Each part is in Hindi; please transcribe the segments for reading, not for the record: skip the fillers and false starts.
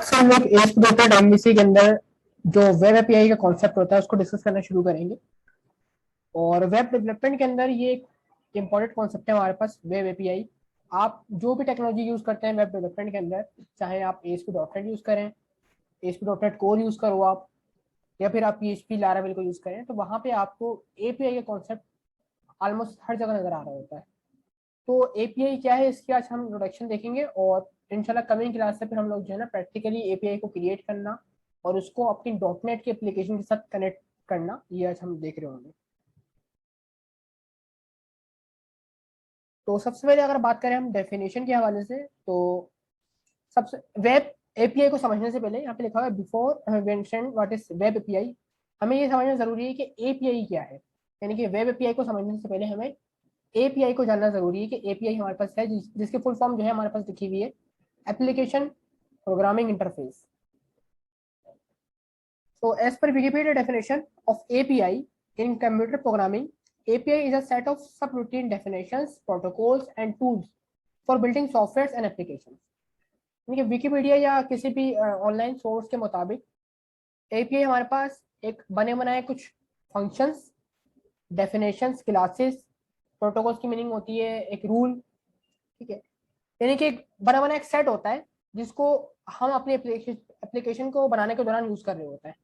आज से हम लोग ASP.NET के अंदर जो वेब एपीआई का कॉन्सेप्ट होता है उसको डिस्कस करना शुरू करेंगे। और वेब डेवलपमेंट के अंदर ये एक इम्पॉर्टेंट कॉन्सेप्ट है हमारे पास, वेब एपीआई। आप जो भी टेक्नोलॉजी यूज करते हैं वेब डेवलपमेंट के अंदर, चाहे आप ASP.NET यूज करें, ASP.NET कोर यूज करो आप, या फिर आप PHP Laravel को यूज करें, तो वहाँ पे आपको एपीआई का कॉन्सेप्ट ऑलमोस्ट हर जगह नजर आ रहा होता है। तो एपीआई क्या है, इसकी आज हम इंट्रोडक्शन देखेंगे, और इंशाल्लाह कमिंग क्लास से फिर हम लोग जो है ना प्रैक्टिकली एपीआई को क्रिएट करना और उसको अपनी डॉटनेट के एप्लीकेशन के साथ कनेक्ट करना, ये आज हम देख रहे होंगे। तो सबसे पहले अगर बात करें हम डेफिनेशन के हवाले से, तो सबसे वेब एपीआई को समझने से पहले यहाँ पे लिखा हुआ है before mention what is web API. हमें ये समझना जरूरी है कि एपीआई क्या है। यानी कि वेब एपीआई को समझने से पहले हमें एपीआई को जानना जरूरी है कि एपीआई हमारे पास है, जिसकी फुल फॉर्म जो है हमारे पास लिखी हुई है, application programming interface. So as per Wikipedia definition of API in computer programming, API is a set of subroutine definitions, protocols and tools for building softwares and applications. यानी कि विकीपीडिया या किसी भी ऑनलाइन सोर्स के मुताबिक एपीआई हमारे पास एक बने बनाए कुछ फंक्शंस, डेफिनेशंस, क्लासेस, प्रोटोकॉल्स की मीनिंग होती है एक रूल, ठीक है। यानी कि एक बना बनाया एक सेट होता है जिसको हम अपने एप्लीकेशन को बनाने के दौरान यूज कर रहे होते हैं।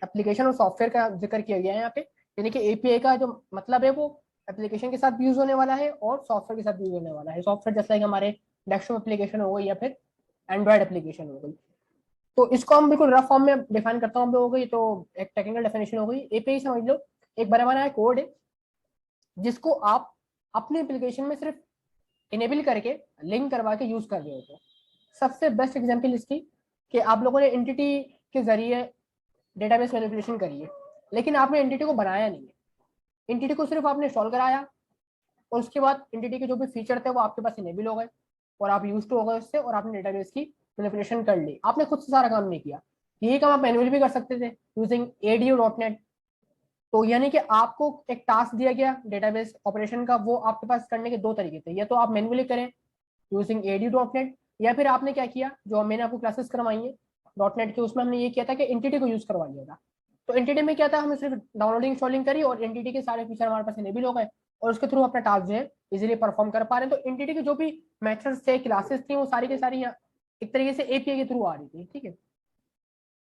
एप्लीकेशन और सॉफ्टवेयर का जिक्र किया गया है यहाँ पे। यानी कि एपीआई का जो मतलब है वो एप्लीकेशन के साथ भी यूज होने वाला है और सॉफ्टवेयर के साथ भी यूज होने वाला है। सॉफ्टवेयर जैसे कि हमारे डेस्कटॉप एप्लीकेशन हो गई या फिर एंड्रॉइड एप्लीकेशन हो गई। तो इसको हम बिल्कुल रफ फॉर्म में डिफाइन करता हूँ हम लोगों को। ये तो एक टेक्निकल डेफिनेशन हो गई। एपीआई समझ लो एक बना बनाया कोड है जिसको आप अपने एप्लीकेशन में सिर्फ इनेबल करके लिंक करवा के यूज कर रहे होते हैं। सबसे बेस्ट एग्जांपल इसकी कि आप लोगों ने एंटिटी के जरिए डेटाबेस मैनिपुलेशन करी है, लेकिन आपने एंटिटी को बनाया नहीं है। एंटिटी को सिर्फ आपने इंस्टॉल कराया और उसके बाद एंटिटी के जो भी फीचर थे वो आपके पास इनेबल हो गए और आप यूज टू हो गए उससे, और आपने डेटाबेस की मैनिपुलेशन कर ली। आपने खुद से सारा काम नहीं किया। यही काम आप मैनुअली भी कर सकते थे यूजिंग ADO.NET। तो यानी कि आपको एक टास्क दिया गया डेटाबेस ऑपरेशन का, वो आपके पास करने के दो तरीके थे, या तो आप मैनुअली करें यूजिंग ADO.NET, या फिर आपने क्या किया, जो मैंने आपको क्लासेस करवाई है .NET के, उसमें हमने ये किया था कि एंटिटी को यूज करवा लिया था। तो एंटिटी में क्या था, हमने सिर्फ डाउनलोडिंग इंस्टॉलिंग करी और एंटिटी के सारे फीचर हमारे पास इनेबल हो गए और उसके थ्रू अपना टास्क जो है इजीली परफॉर्म कर पा रहे हैं। तो एंटिटी के जो भी मेथड्स थे, क्लासेस थी, वो सारी की सारी एक तरीके से एपीआई के थ्रू आ रही थी, ठीक है।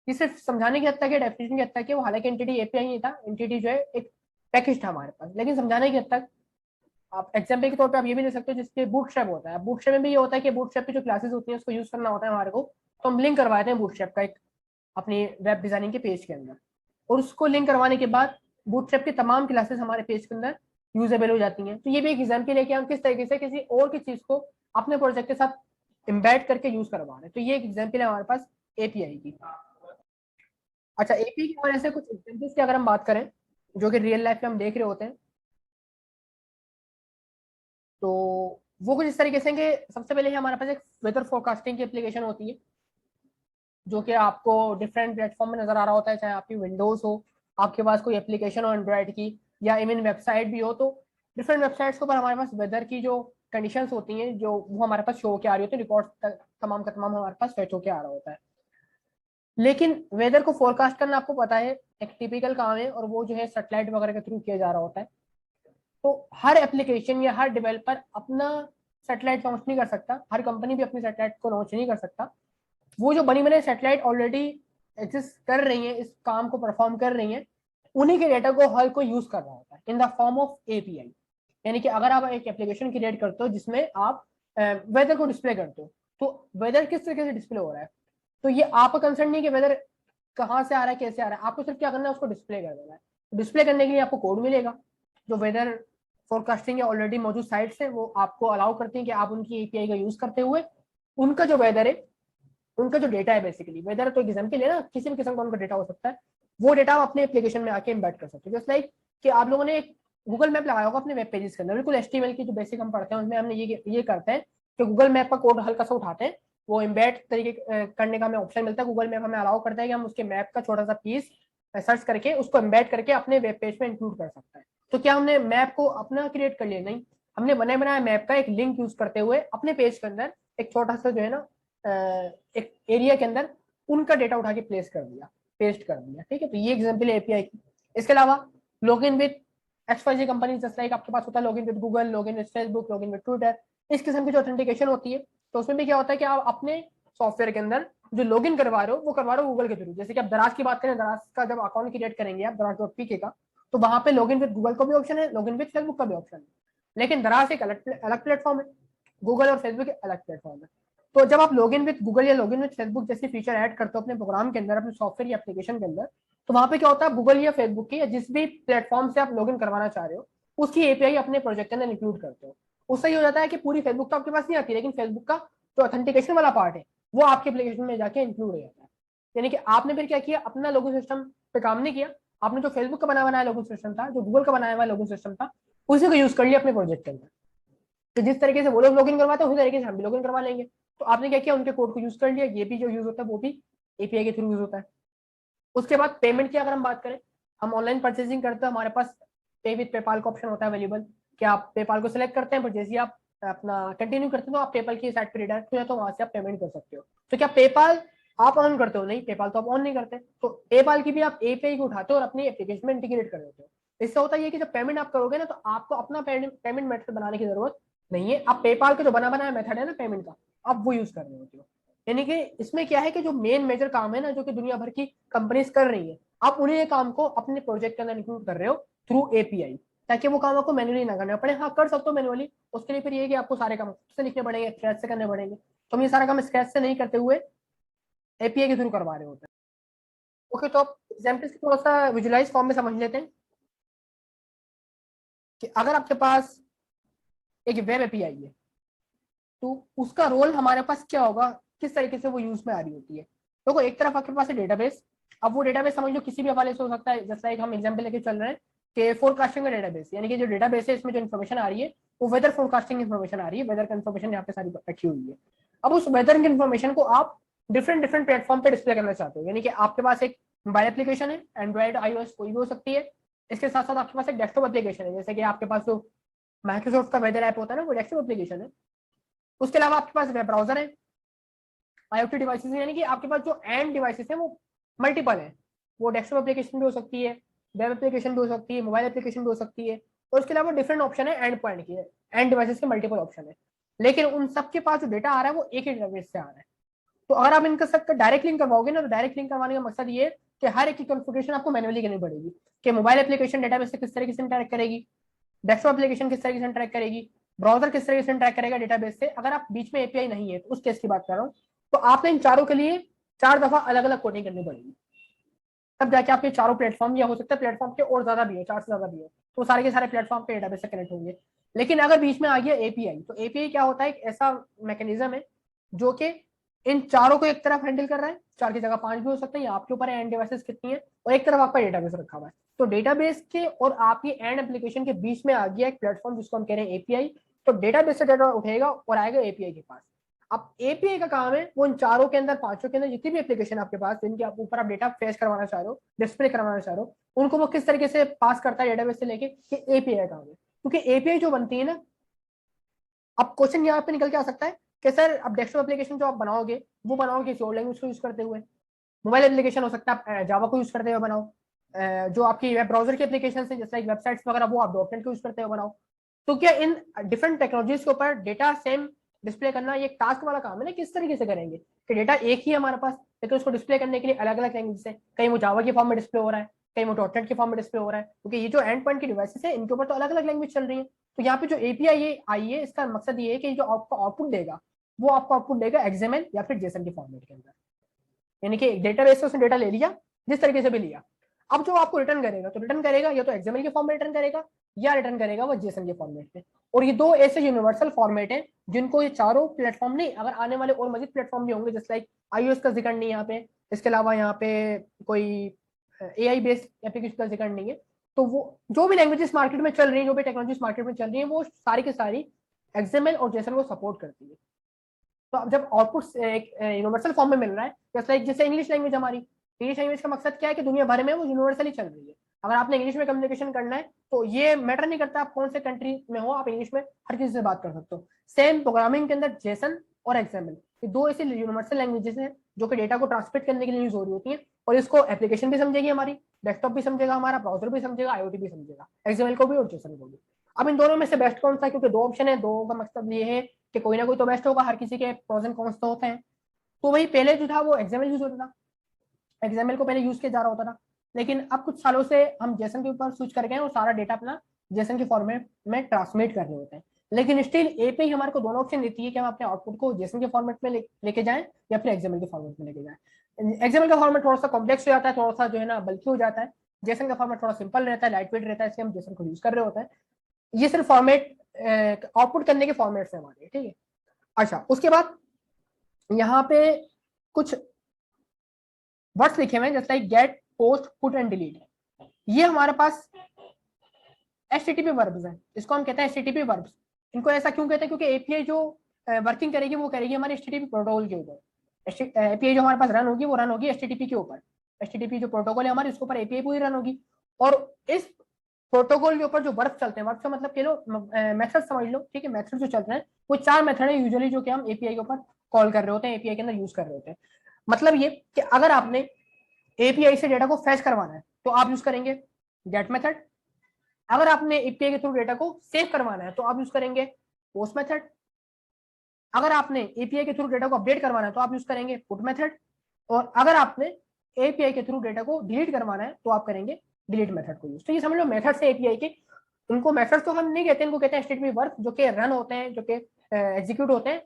ये सिर्फ समझाने की हद तक है, डेफिनेशन की हद तक है वो। हालांकि एंटिटी एपीआई नहीं था, एंटिटी जो है एक पैकेज था हमारे पास, लेकिन समझाने की हद तक आप एग्जाम्पल के तौर पे आप ये भी ले सकते हो जिसके बूटस्ट्रैप होता है। बूटस्ट्रैप में भी ये होता है कि बूटस्ट्रैप की जो क्लासेस होती हैं उसको यूज करना होता है हमारे को, तो हम लिंक करवाते हैं बूटस्ट्रैप का एक अपनी वेब डिजाइनिंग के पेज के अंदर, और उसको लिंक करवाने के बाद बूटस्ट्रैप की तमाम क्लासेस हमारे पेज के अंदर यूजेबल हो जाती हैं। तो ये भी एक एग्जाम्पल है कि हम किस तरीके से किसी और की चीज को अपने प्रोजेक्ट के साथ एम्बेड करके यूज करवा रहे हैं। तो ये एक एग्जाम्पल है हमारे पास एपीआई की। अच्छा, एपीआई की और ऐसे कुछ एग्जाम्पल्स की अगर हम बात करें जो कि रियल लाइफ में हम देख रहे होते हैं, तो वो कुछ इस तरीके से कि सबसे पहले हमारे पास एक वेदर फोरकास्टिंग की एप्लीकेशन होती है जो कि आपको डिफरेंट प्लेटफॉर्म में नजर आ रहा होता है, चाहे आपकी विंडोज हो, आपके पास कोई एप्लीकेशन हो एंड्रॉइड की, या इवन वेबसाइट भी हो। तो डिफरेंट वेबसाइट्स के ऊपर हमारे पास वेदर की जो कंडीशंस होती हैं जो वो हमारे पास शो के आ रही होती है, रिकॉर्ड तमाम का तमाम हमारे पास फेच होके आ रहा होता है। लेकिन वेदर को फोरकास्ट करना आपको पता है एक टिपिकल काम है, और वो जो है सैटेलाइट वगैरह के थ्रू किया जा रहा होता है। तो हर एप्लीकेशन या हर डेवलपर अपना सैटेलाइट लॉन्च नहीं कर सकता, हर कंपनी भी अपनी सैटेलाइट को लॉन्च नहीं कर सकता। वो जो बनी बनी सैटेलाइट ऑलरेडी एग्जिस्ट कर रही है, इस काम को परफॉर्म कर रही है, उन्हीं के डेटा को हर कोई यूज कर रहा होता है in the form of API. यानी कि अगर आप एक एप्लीकेशन क्रिएट करते हो जिसमें आप वेदर को डिस्प्ले करते हो, तो वेदर किस तरीके से डिस्प्ले हो रहा है, तो ये आपका कंसर्न नहीं कि वेदर कहाँ से आ रहा है, कैसे आ रहा है, आपको सिर्फ क्या करना है, उसको डिस्प्ले कर देना है। डिस्प्ले करने के लिए आपको कोड मिलेगा। जो वेदर फोरकास्टिंग या ऑलरेडी मौजूद साइट्स है वो आपको अलाउ करती हैं कि आप उनकी एपीआई का यूज करते हुए उनका जो वेदर है, उनका जो डेटा है, बेसिकली वेदर तो एग्जाम्पल है ना, किसी भी किस्म का उनका डेटा हो सकता है, वो डेटा आप अपने एप्लीकेशन में आके एम्बेड कर सकते हो। जस्ट लाइक कि आप लोगों ने एक गूगल मैप लगाया होगा अपने वेब पेजेस के अंदर, बिल्कुल HTML की जो बेसिक हम पढ़ते हैं उसमें हमने ये करते हैं कि गूगल मैप का कोड हल्का सा उठाते हैं, वो एम्बेड तरीके करने का हमें ऑप्शन मिलता है। गूगल मैप हमें अलाउ करता है कि हम उसके मैप का छोटा सा पीस सर्च करके उसको एम्बेड करके अपने वेब पेज में इंक्लूड कर सकते हैं। तो क्या हमने मैप को अपना क्रिएट कर लिया? नहीं, हमने बने बनाया मैप का एक लिंक यूज करते हुए अपने पेज के अंदर एक छोटा सा जो है ना एक एरिया के अंदर उनका डेटा उठा के प्लेस कर दिया, पेस्ट कर दिया, ठीक है। तो ये एग्जाम्पल है एपीआई की। इसके अलावा login with XYZ company, just like आपके पास होता है login with Google, login with Facebook, login with Twitter, इस किस्म की जो ऑथेंटिकेशन होती है, तो उसमें भी क्या होता है कि आप अपने सॉफ्टवेयर के अंदर जो लॉगिन करवा रहे हो वो करवा रहे हो गूगल के थ्रू। जैसे कि आप दराज की बात करें, दराज का जब अकाउंट क्रिएट करेंगे आप दराज.pk का, तो वहां पे लॉगिन विद गूगल का भी ऑप्शन है, लॉगिन विद फेसबुक का भी ऑप्शन है, लेकिन दराज एक अलग प्लेटफॉर्म है, गूगल और फेसबुक एक अलग प्लेटफॉर्म है। तो जब आप लॉगिन विद गूगल या लॉगिन विद फेसबुक जैसे फीचर ऐड करते हो अपने प्रोग्राम के अंदर, अपने सॉफ्टवेयर या एप्लीकेशन के अंदर, तो वहां पे क्या होता है, गूगल या फेसबुक की या जिस भी प्लेटफॉर्म से आप लॉगिन करवाना चाह रहे हो उसकी एपीआई अपने प्रोजेक्ट के अंदर इंक्लूड करते हो। उससे ये हो जाता है कि पूरी फेसबुक तो आपके पास नहीं आती, लेकिन फेसबुक का जो ऑथेंटिकेशन वाला पार्ट है वो आपके एप्लीकेशन में जाके इंक्लूड हो जाता है। यानी कि आपने फिर क्या किया, अपना लोगो सिस्टम पे काम नहीं किया, आपने जो फेसबुक का बना बनाया लोगो सिस्टम था, जो गूगल का बनाया हुआ लोगो सिस्टम था, उसी को यूज कर लिया अपने प्रोजेक्ट के अंदर। तो जिस तरीके से वो लोग लॉगिन करवाते हैं उसी तरीके से हम भी लॉगिन करवा लेंगे। तो आपने क्या किया, उनके कोड को यूज कर लिया। ये भी जो यूज होता है वो भी एपीआई के थ्रू यूज होता है। उसके बाद पेमेंट की अगर हम बात करें, हम ऑनलाइन परचेसिंग करते हैं, हमारे पास पे विद पेपाल का ऑप्शन होता है अवेलेबल, कि आप पेपाल को सिलेक्ट करते हैं, पर जैसे ही आप अपना कंटिन्यू करते हो तो आप पेपाल की साइट पर रिडायरेक्ट हो जाते हो, वहां से आप पेमेंट कर सकते हो। तो क्या पेपाल आप ऑन करते हो? नहीं, पेपाल तो आप ऑन नहीं करते। तो पेपाल की भी आप एपीआई को उठाते हो और अपनी एप्लीकेशन में इंटीग्रेट कर देते हो। इससे होता है कि जब पेमेंट आप करोगे ना, तो आपको अपना पेमेंट मेथड बनाने की जरूरत नहीं है। आप पेपाल का जो बना बनाया मेथड है ना पेमेंट का, आप वो यूज कर रहे होते हो। यानी कि इसमें क्या है कि जो मेन मेजर काम है ना, जो कि दुनिया भर की कंपनीज कर रही है, आप उन्हीं काम को अपने प्रोजेक्ट के अंदर इंक्लूड कर रहे हो थ्रू एपीआई, ताकि वो काम आपको मैन्युअली ना करना पड़े। हाँ, कर सकते हो मैन्युअली, उसके लिए फिर ये है कि आपको सारे काम से लिखने पड़ेंगे, स्क्रैच से करने पड़ेंगे। तो हम ये सारा काम स्क्रैच से नहीं करते हुए एपीआई के थ्रू करवा रहे होते हैं। ओके, तो आप एग्जाम्पल्स थोड़ा सा विजुअलाइज फॉर्म में समझ लेते हैं कि अगर आपके पास एक वेब एपीआई है तो उसका रोल हमारे पास क्या होगा, किस तरीके से वो यूज में आ रही होती है। देखो, एक तरफ आपके पास है डेटाबेस। अब वो डेटाबेस समझ लो किसी भी हवाले से हो सकता है, जैसा एक हम एग्जाम्पल लेके चल रहे हैं कि फोरकास्टिंग का डेटाबेस, यानी कि जो डेटाबेस है इसमें जो इन्फॉर्मेशन आ रही है वो वेदर फोरकास्टिंग इन्फॉर्मेशन आ रही है, वेदर का इन्फॉर्मेशन यहाँ पे सारी रखी हुई है। अब उस वेदर की इन्फॉर्मेशन को आप डिफरेंट डिफरेंट प्लेटफॉर्म पे डिस्प्ले करना चाहते हो, यानी कि आपके पास एक मोबाइल एप्लीकेशन है, एंड्रॉइड iOS कोई भी हो सकती है। इसके साथ साथ आपके पास एक डेस्कटॉप एप्लीकेशन है, जैसे कि आपके पास जो माइक्रोसॉफ्ट का वेदर ऐप होता है ना, वो डेस्कटॉप एप्लीकेशन है। उसके अलावा आपके पास वेब ब्राउजर है, IoT डिवाइसेस, यानी कि आपके पास जो एंड डिवाइसेस है वो मल्टीपल है। वो डेस्कटॉप एप्लीकेशन भी हो सकती है, वेब एप्लीकेशन भी हो सकती है, मोबाइल एप्लीकेशन भी हो सकती है। और उसके अलावा डिफरेंट ऑप्शन है एंड पॉइंट की, एंड डिवाइसेस के मल्टीपल ऑप्शन है। लेकिन उन सबके पास जो डेटा आ रहा है वो एक ही डेटाबेस से आ रहा है। तो अगर आप इनका सबका डायरेक्ट लिंक करवाओगे ना, तो डायरेक्ट लिंक करवाने का मकसद ये है कि हर एक की कॉन्फ़िगरेशन आपको मैनुअली करनी पड़ेगी, कि मोबाइल एप्लीकेशन डेटाबेस से किस तरीके से इंटरेक्ट करेगी, डेस्कटॉप एप्लीकेशन किस तरीके से इंटरेक्ट करेगी, ब्राउजर किस तरीके से इंटरेक्ट करेगा डेटाबेस से। अगर आप बीच में एपीआई नहीं है तो उस केस की बात कर रहा हूँ, तो आपने इन चारों के लिए 4 दफा अलग अलग कोडिंग करनी पड़ेगी, तब जाके आपके चारों प्लेटफॉर्म, या हो सकता है प्लेटफॉर्म के और ज्यादा भी है, 4 से ज्यादा भी है, तो सारे के सारे प्लेटफॉर्म पे डेटाबेस से कनेक्ट होंगे। लेकिन अगर बीच में आ गया एपीआई, तो एपीआई क्या होता है, एक ऐसा मैकेनिज्म है जो कि इन चारों को एक तरफ हैंडल कर रहा है, 4 की जगह 5 भी हो सकते हैं, या आपके ऊपर एंड डिवाइसेस कितनी है, और एक तरफ आपका डेटाबेस रखा हुआ है। तो डेटाबेस के और आपकी एंड एप्लीकेशन के बीच में आ गया एक प्लेटफॉर्म जिसको हम कह रहे हैं एपीआई। तो डेटाबेस से डाटा उठेगा और आएगा एपीआई के पास। अब एपीआई का काम है वो इन चारों के अंदर, 5 के अंदर जितनी भी एप्लीकेशन आपके पास जिनके आप ऊपर आप डेटा फेच करवाना चाह रहे हो, डिस्प्ले करवाना चाह रहे हो, उनको वो किस तरीके से पास करता है डेटाबेस से लेके, कि एपीआई काम है। क्योंकि एपीआई जो बनती है ना, अब क्वेश्चन यहाँ पे निकल के आ सकता है कि सर अब डेस्कटॉप एप्लीकेशन जो आप बनाओगे वो बनाओगे किसी और लैंग्वेज को यूज करते हुए, मोबाइल एप्लीकेशन हो सकता है आप जावा को यूज करते हुए बनाओ, जो आपकी वेब ब्राउजर की एप्लीकेशन है जैसे वेबसाइट्स वगैरह वो आप डॉटनेट को यूज करते हुए बनाओ। तो क्या इन डिफरेंट टेक्नोलॉजीज के ऊपर डेटा सेम डिस्प्ले करना ये एक टास्क वाला काम है ना, किस तरीके से करेंगे कि डेटा एक ही है हमारे पास, लेकिन उसको डिस्प्ले करने के लिए अलग अलग लैंग्वेज है, कहीं वो जावा के फॉर्म में डिस्प्ले हो रहा है, कहीं वो डॉटनेट के फॉर्म में डिस्प्ले हो रहा है, क्योंकि ये जो एंड पॉइंट की डिवाइसेस है इनके ऊपर तो अलग अलग लैंग्वेज चल रही है। तो यहाँ पे जो एपीआई आई है इसका मकसद ये है कि जो आपको आउटपुट देगा वो आपको आउटपुट देगा एक्सएमएल या फिर जेसन के फॉर्मेट के अंदर, यानी कि डेटाबेस से उसने डेटा ले लिया जिस तरीके से भी लिया। अब जो आपको रिटर्न करेगा तो रिटर्न करेगा या तो एक्सएमएल के फॉर्म में रिटर्न करेगा या रिटर्न करेगा वो जेसन के फॉर्मेट में। और ये दो ऐसे यूनिवर्सल फॉर्मेट हैं जिनको ये चारों प्लेटफॉर्म नहीं, अगर आने वाले और मजीद प्लेटफॉर्म भी होंगे जैसे लाइक iOS का जिक्र नहीं यहाँ पे, इसके अलावा यहाँ पे कोई AI बेस्ड एप्लीकेशन का जिक्र नहीं है। तो वो जो भी लैंग्वेजेस मार्केट में चल रही है, जो भी टेक्नोलॉजीज मार्केट में चल रही है, वो सारी की सारी एक्सएमएल और जेसन को सपोर्ट करती है। तो अब जब आउटपुट एक यूनिवर्सल फॉर्म में मिल रहा है, जैसे जैसे इंग्लिश लैंग्वेज हमारी, इंग्लिश लैंग्वेज का मकसद क्या है कि दुनिया भर में वो यूनिवर्सली चल रही है। अगर आपने इंग्लिश में कम्युनिकेशन करना है तो ये मैटर नहीं करता आप कौन से कंट्री में हो, आप इंग्लिश में हर किसी से बात कर सकते हो। सेम प्रोग्रामिंग के अंदर जेसन और एक्सएमएल ये दो ऐसी यूनिवर्सल लैंग्वेजेस हैं जो कि डेटा को ट्रांसमिट करने के लिए यूज हो रही होती हैं, और इसको एप्लीकेशन भी समझेगी हमारी, डेस्कटॉप भी समझेगा हमारा, ब्राउजर भी समझेगा, आईओटी भी समझेगा, एक्सएमएल को भी और जेसन को भी। अब इन दोनों में से बेस्ट कौन सा है, क्योंकि दो ऑप्शन है, दो का मतलब ये है कि कोई ना कोई तो बेस्ट होगा, हर किसी के प्रोज एंड कॉन्स तो होते हैं। तो वही पहले जो था वो एक्सएमएल यूज होता था, एक्सएमएल को पहले यूज किया जा रहा होता था, लेकिन अब कुछ सालों से हम जेसन के ऊपर स्विच कर गए और सारा डेटा अपना जेसन के फॉर्मेट में ट्रांसमिट कर रहे होते हैं। लेकिन स्टिल एपीआई हमारे को दोनों ऑप्शन देती है कि हम अपने आउटपुट को जेसन के फॉर्मेट में लेके जाएं या फिर एक्सएमएल के फॉर्मेट में लेके जाएं। एक्सएमएल का फॉर्मेट थोड़ा सा कॉम्प्लेक्स हो जाता है, थोड़ा सा जो है ना बल्कि हो जाता है, जेसन का फॉर्मेट थोड़ा सिंपल रहता है, लाइट वेट रहता है, इसलिए हम जेसन को यूज कर रहे होते हैं। ये सिर्फ फॉर्मेट आउटपुट करने के फॉर्मेट से हमारे, ठीक है। अच्छा, उसके बाद यहाँ पे कुछ वर्ड्स लिखे हुए हैं जैसे like get, post, put and delete. ये हमारे पास एचटीटीपी वर्ब्स हैं, इसको हम कहते हैं एचटीटीपी वर्ब्स। इनको ऐसा क्यों कहते हैं, क्योंकि एपीआई जो वर्किंग करेगी वो करेगी हमारे एचटीटीपी प्रोटोकॉल के ऊपर। एपीआई जो हमारे पास रन होगी वो रन होगी एचटीटीपी के ऊपर। एचटीटीपी जो प्रोटोकॉल है हमारे, उसके ऊपर एपीआई पूरी रन होगी, और इस प्रोटोकॉल के ऊपर जो वर्ब चलते हैं, वर्ब का मतलब कह लो मेथड समझ लो, ठीक है। मेथड जो चलते हैं वो 4 मेथड है यूजुअली, जो कि हम एपीआई के ऊपर कॉल कर रहे होते हैं, एपीआई के अंदर यूज कर रहे होते हैं। मतलब ये कि अगर आपने एपीआई से डेटा को फैच करवाना है तो आप यूज करेंगे गेट मेथड। अगर आपने एपीआई के थ्रू डेटा को सेव करवाना है तो आप यूज करेंगे पोस्ट मेथड। अगर आपने एपीआई के थ्रू डेटा को अपडेट करवाना है तो आप यूज करेंगे पुट मेथड। और अगर आपने एपीआई के थ्रू डेटा को डिलीट करवाना है तो आप करेंगे डिलीट मेथड को यूज। तो ये समझ लो मेथड से एपीआई के, उनको मेथड तो हम नहीं कहते, इनको कहते हैं एचटीटीपी वर्क, जो कि रन होते हैं, जो कि एग्जीक्यूट होते हैं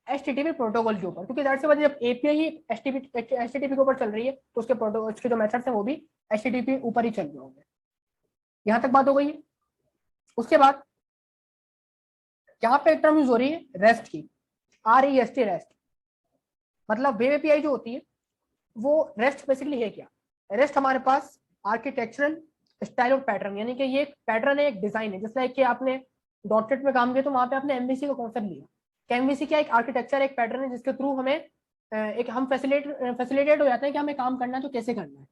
एचटीटीपी प्रोटोकॉल के ऊपर। क्योंकि जाहिर सी बात है, जब एपीआई ही एचटीटीपी के ऊपर चल रही है तो उसके प्रोटोकॉल, उसके जो मेथड्स हैं वो भी एचटीटीपी ऊपर ही चल रहे होंगे। यहां तक बात हो गई है। उसके बाद यहाँ पे टर्म यूज हो रही है रेस्ट की, REST, रेस्ट। मतलब वेब एपीआई जो होती है वो रेस्ट बेसिकली है क्या। रेस्ट हमारे पास आर्किटेक्चरल स्टाइल और पैटर्न, यानी कि ये एक पैटर्न है, एक डिजाइन है। जैसे कि आपने डॉट में काम किया तो वहां पे आपने एमवीसी का कॉन्सेप्ट लिया कि एमवीसी क्या, एक आर्किटेक्चर, एक पैटर्न है जिसके थ्रू हमें एक हम फैसिलिटेट हो जाते हैं कि हमें काम करना है तो कैसे करना है,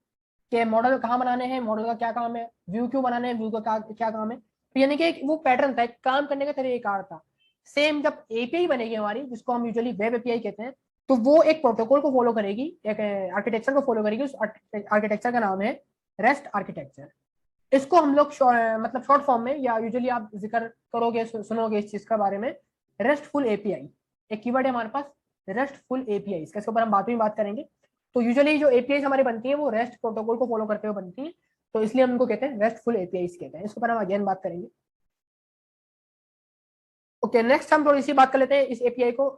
कि मॉडल कहाँ बनाने हैं, मॉडल का क्या काम है, व्यू क्यों बनाने हैं, व्यू का क्या काम है। तो यानी कि वो पैटर्न था, एक काम करने का तरीका था। सेम जब एपीआई बनेगी हमारी, जिसको हम यूजुअली वेब एपीआई कहते हैं, तो वो एक प्रोटोकॉल को फॉलो करेगी, एक आर्किटेक्चर को फॉलो करेगी। उस आर्किटेक्चर का नाम है रेस्ट आर्किटेक्चर। इसको हम लोग मतलब शॉर्ट फॉर्म में, या यूजुअली आप जिक्र करोगे, सुनोगे इस चीज के बारे में, रेस्टफुल एपीआई। एक कीवर्ड है हमारे पास रेस्टफुल एपीआई, इसके ऊपर हम बात करेंगे। तो यूजुअली जो एपीआई हमारी बनती है वो रेस्ट प्रोटोकॉल को फॉलो करते हुए बनती है, तो इसलिए हम उनको कहते हैं रेस्टफुल एपीआई कहते हैं। इसके ऊपर हम अगेन बात करेंगे। ओके, नेक्स्ट हम थोड़ी सी बात कर लेते हैं इस एपीआई को,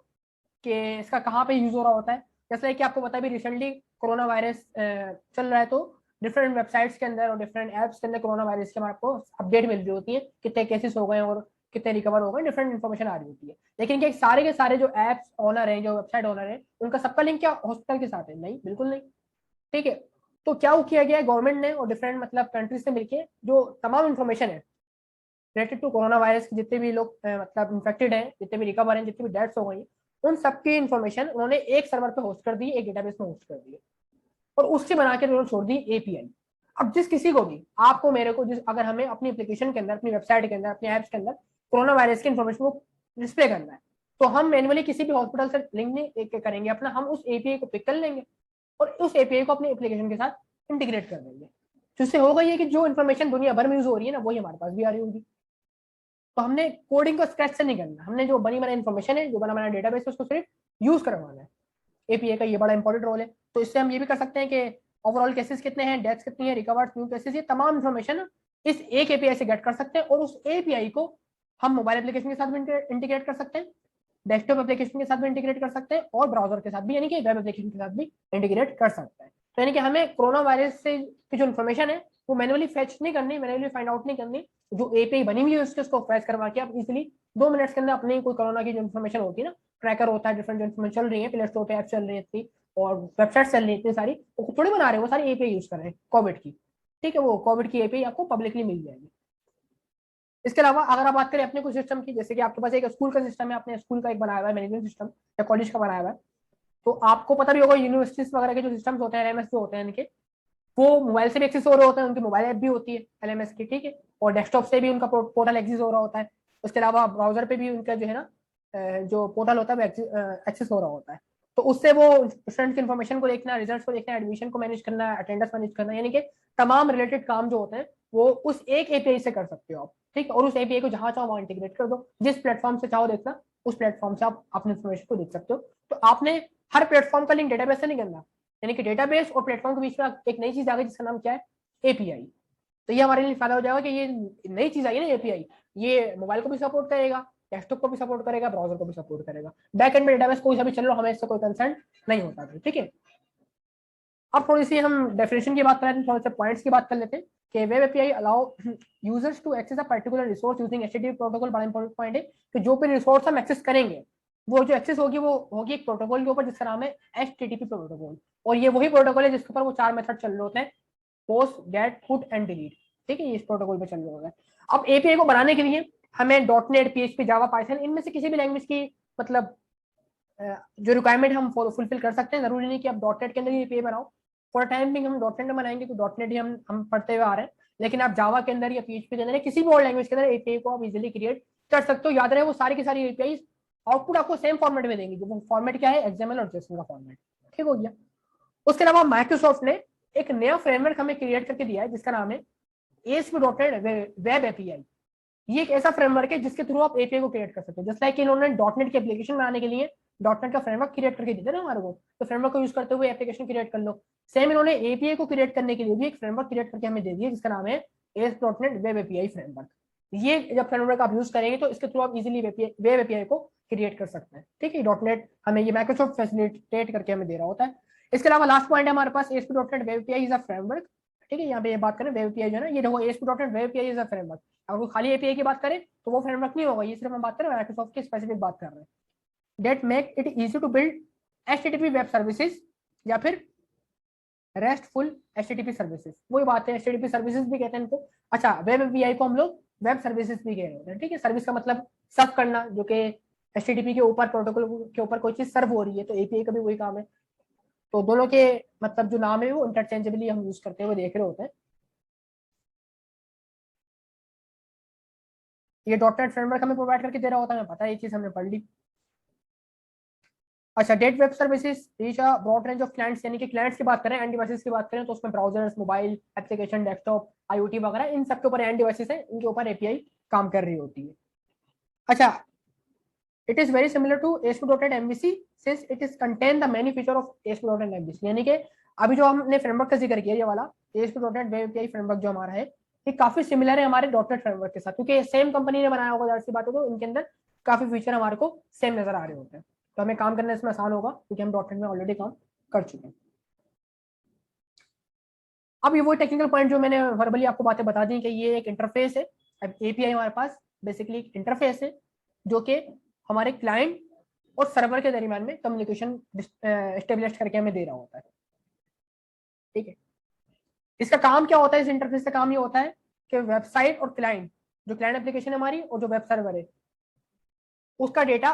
कि इसका कहाँ पे यूज हो रहा होता है। जैसे कि आपको पता है भी रिसेंटली कोरोना वायरस चल रहा है, तो डिफरेंट वेबसाइट्स के अंदर और डिफरेंट एप्स के अंदर कोरोना वायरस के आपको अपडेट मिल रही होती है, कितने केसेस हो गए और कितने रिकवर हो गए, डिफरेंट इन्फॉर्मेशन आ रही होती है। लेकिन क्या सारे के सारे जो एप्स ओनर है, जो वेबसाइट ओनर है, उनका सबका लिंक क्या हॉस्पिटल के साथ है? नहीं, बिल्कुल नहीं, ठीक है। तो क्या किया गया है, गवर्नमेंट ने और डिफरेंट मतलब कंट्रीज से मिलकर जो तमाम इन्फॉर्मेशन है रिलेटेड टू कोरोना वायरस के, जितने भी लोग मतलब इन्फेक्टेड हैं, जितने भी रिकवर हैं, जितनी भी डेथ्स हो गई, उन सबकी इन्फॉर्मेशन उन्होंने एक सर्वर पे होस्ट कर दी, एक डेटाबेस में होस्ट कर दी, और उससे बना के उन्होंने छोड़ दी एपीआई। अब जिस किसी को भी, आपको मेरे को, जिस अगर हमें अपनी एप्लीकेशन के अंदर, अपनी वेबसाइट के अंदर, अपने ऐप्स के अंदर कोरोना वायरस की इन्फॉर्मेशन को डिस्प्ले करना है, तो हम मैनुअली किसी भी हॉस्पिटल से लिंक नहीं करेंगे अपना, हम उस एपीआई को पिक कर लेंगे और उस एपीआई को अपनी एप्लीकेशन के साथ इंटीग्रेट कर देंगे। जिससे होगा ये कि जो इन्फॉर्मेशन दुनिया भर में यूज हो रही है ना, वही हमारे पास भी आ रही होगी। तो हमने कोडिंग को स्क्रैच से नहीं करना, हमने जो बनी बनाई इन्फॉर्मेशन है, जो बना बनाया डेटाबेस है, उसको सिर्फ यूज करवाना है। एपीआई का ये बड़ा इंपॉर्टेंट रोल है। तो इससे हम ये भी कर सकते हैं कि ओवरऑल केसेस कितने हैं, डेथ्स कितनी है, रिकवर्ड न्यू केसेस, ये तमाम इन्फॉर्मेशन इस एक एपीआई से गेट कर सकते हैं, और उस एपीआई को हम मोबाइल एप्लीकेशन के साथ भी इंटीग्रेट कर सकते हैं, डेस्कटॉप एप्लीकेशन के साथ भी इंटीग्रेट कर सकते हैं, और ब्राउजर के साथ भी, यानी कि वेब एप्लीकेशन के साथ भी इंटीग्रेट कर सकते हैं। तो यानी कि हमें कोरोना वायरस से की जो इन्फॉर्मेशन है वो मैनुअली फेच नहीं करनी, मैनुअली फाइंड आउट नहीं करनी, जो एपीआई बनी हुई है उसको फेच करवा के आप इजीली 2 मिनट्स के अंदर अपनी कोई कोरोना की जो इन्फॉर्मेशन होती है ना, ट्रैकर होता है, डिफरेंट जो इन्फॉर्मेशन चल रही है, प्ले स्टोर पे ऐप चल रही है इतनी, और वेबसाइट चल रही है इतनी सारी, वो थोड़ी बना रहे हैं, वो सारी एपीआई यूज कर रहे हैं कोविड की, ठीक है। वो कोविड की एपीआई आपको पब्लिकली मिल जाएगी। इसके अलावा अगर आप बात करें अपने कुछ सिस्टम की, जैसे कि आपके पास एक स्कूल का सिस्टम है, आपने स्कूल का एक बनाया हुआ है मैनेजमेंट सिस्टम, या कॉलेज का बनाया हुआ है, तो आपको पता भी होगा यूनिवर्सिटीज वगैरह के जो सिस्टम्स होते हैं, एलएमएस जो होते हैं इनके, वो मोबाइल से भी एक्सेस हो रहे होते हैं, उनकी मोबाइल ऐप भी होती है एलएमएस की, ठीक है, और डेस्कटॉप से भी उनका पोर्टल एक्सेस हो रहा होता है। उसके अलावा ब्राउजर पे भी उनका जो है ना जो पोर्टल होता है वो एक्सेस हो रहा होता है। तो उससे वो स्टूडेंट की इन्फॉर्मेशन को देखना, रिजल्ट्स को देखना, एडमिशन को मैनेज करना, अटेंडेंस मैनेज करना, यानी कि तमाम रिलेटेड काम जो होते हैं वो उस एक एपीआई से कर सकते हो आप। ठीक है, और उस एपीआई को जहां चाहो वहां इंटीग्रेट कर दो, जिस प्लेटफॉर्म से चाहो देखना उस प्लेटफॉर्म से आप अपने इन्फॉर्मेशन को देख सकते हो। तो आपने हर प्लेटफॉर्म का लिंक डेटाबेस से नहीं करना, यानी कि डेटाबेस और प्लेटफॉर्म के बीच में एक नई चीज आ गई जिसका नाम क्या है, एपीआई। तो ये हमारे लिए फायदा हो जाएगा कि ये नई चीज आई है ना एपीआई, ये मोबाइल को भी सपोर्ट करेगा, डेस्कटॉप को भी सपोर्ट करेगा, ब्राउजर को भी सपोर्ट करेगा। बैक एंड में डेटाबेस कोई सा भी चल लो, हमें इससे कोई कंसर्न नहीं होता। ठीक है, अब थोड़ी सी हम डेफिनेशन की बात करें, थोड़े से पॉइंट्स की बात कर लेते हैं कि web API allow users to access a particular resource using HTTP protocol. बड़ा इंपॉर्टेंट पॉइंट है कि जो भी रिसोर्स हम एक्सेस करेंगे वो जो एक्सेस होगी वो होगी एक प्रोटोकॉल के ऊपर जिसका नाम है एचटीटीपी प्रोटोकॉल। और ये वही प्रोटोकॉल है जिसके ऊपर वो 4 मेथड चल रहे होते हैं, post, get, put and delete. ठीक है, इस प्रोटोकॉल पे चल रहे होगा। अब एपीआई को बनाने के लिए हमें डॉटनेट, पीएचपी, जावा, पाइथन इनमें से किसी भी लैंग्वेज की मतलब जो रिक्वायरमेंट हम फुलफिल कर सकते हैं। जरूरी नहीं कि आप डॉटनेट के अंदर ही एपीआई बनाओ। फॉर टाइम बिंग हम डॉटनेट में बनाएंगे तो डॉटनेट ही हम पढ़ते हुए आ रहे हैं, लेकिन आप जावा के अंदर या पीएचपी के अंदर या किसी भी और लैंग्वेज के अंदर एपीआई को आप इजीली क्रिएट कर सकते हो। याद रहे वो सारी की सारी एपीआई आउटपुट आपको सेम फॉर्मेट में देंगी, जो फॉर्मेट क्या है, एक्सएमएल और जेएसपी का फॉर्मेट। ठीक हो गया। उसके अलावा माइक्रोसॉफ्ट ने एक नया फ्रेमवर्क हमें क्रिएट करके दिया है जिसका नाम है ASP.NET वेब एपीआई। ये एक ऐसा फ्रेमवर्क है जिसके थ्रू आप एपीआई को क्रिएट कर सकते हो। जस्ट लाइक इन्होंने डॉटनेट की एप्लीकेशन बनाने के लिए डॉटनेट का फ्रेमवर्क क्रिएट करके दिया ना हमारे को, तो फ्रेमवर्क को यूज करते हुए एप्लीकेशन क्रिएट कर लो। सेम इन्होंने एपीआई को क्रिएट करने के लिए भी एक फ्रेमवर्क क्रिएट करके हमें दे दिया जिसका नाम है ASP.NET वेब एपीआई फ्रेमवर्क। ये जब फ्रेमवर्क आप यूज करेंगे तो इसके थ्रू आप इजीली वेब एपीआई को क्रिएट कर सकते हैं। ठीक है, डॉटनेट हमें ये माइक्रोसॉफ्ट फैसिलिटेट करके हमें दे रहा होता है। इसके अलावा लास्ट पॉइंट है हमारे पास ASP.NET web API is a framework. ठीक है, यहाँ पे ये बात करें वेब एपीआई जो है ना, ये देखो ASP.NET web API is a framework. अगर वो खाली एपीआई की बात करें तो वो फ्रेमवर्क नहीं होगा, ये सिर्फ हम बात करें माइक्रोसॉफ्ट की स्पेसिफिक बात कर रहे हैं। That make it easy to build HTTP web services या फिर रेस्टफुल एचटीटीपी सर्विसेज। वही बात है, एचटीटीपी सर्विसेज भी कहते हैं इनको। अच्छा, वेब एपीआई को हम लोग वेब सर्विसेज भी कह रहे हैं। ठीक है, सर्विस का मतलब सर्व करना, जो कि एचटीटीपी के ऊपर प्रोटोकॉल के ऊपर कोई चीज सर्व हो रही है, तो एपीआई का भी वही काम है। तो दोनों के मतलब जो नाम है वो इंटरचेंजेबली हम यूज करते हुए देख रहे होते हैं। ये डॉटनेट फ्रेमवर्क हमें प्रोवाइड करके दे रहा होता है, हमें पता है ये चीज हमने पढ़ ली। अच्छा, that web services reach a broad range of clients, यानी कि क्लाइंट्स की बात करें, एंड डिवाइसेस की बात करें तो उसमें browsers, mobile application, desktop, IoT वगैरह इन सब के ऊपर एंड डिवाइसेस है, इनके ऊपर एपीआई काम कर रही होती है। अच्छा, it is very similar to ASP.NET MVC since it is contain the many feature of ASP.NET MVC। यानी कि अभी जो हमने फ्रेमवर्क का जिक्र किया ये वाला ASP.NET वेब एपीआई फ्रेमवर्क जो हमारा है, ये काफी सिमिलर है हमारे डॉटनेट फ्रेमवर्क के साथ, क्योंकि सेम कंपनी ने बनाया होगा, जाहिर सी बात है, तो इनके अंदर काफी फीचर हमारे को सेम नजर आ रहे होते हैं। तो हमें काम करना इसमें आसान होगा क्योंकि हम डॉटनेट में ऑलरेडी काम कर चुके हैं। अब ये वो टेक्निकल पॉइंट जो मैंने वर्बली आपको बातें बता दी कि ये एक इंटरफेस है। अब एपीआई हमारे पास बेसिकली एक इंटरफेस है जो कि हमारे क्लाइंट और सर्वर के दरमियान में कम्युनिकेशन एस्टेब्लिश करके हमें दे रहा होता है। ठीक है, इसका काम क्या होता है, इस इंटरफेस का काम ये होता है कि वेबसाइट और क्लाइंट, जो क्लाइंट एप्लीकेशन है हमारी और जो वेब सर्वर है, उसका डेटा